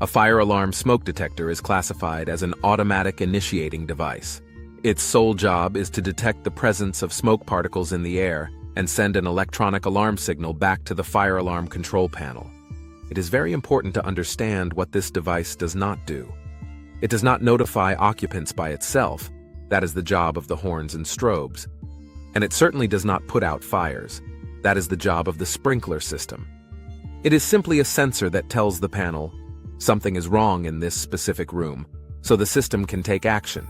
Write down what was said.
A fire alarm smoke detector is classified as an automatic initiating device. Its sole job is to detect the presence of smoke particles in the air and send an electronic alarm signal back to the fire alarm control panel. It is very important to understand what this device does not do. It does not notify occupants by itself. That is the job of the horns and strobes. And it certainly does not put out fires. That is the job of the sprinkler system. It is simply a sensor that tells the panel, something is wrong in this specific room, so the system can take action.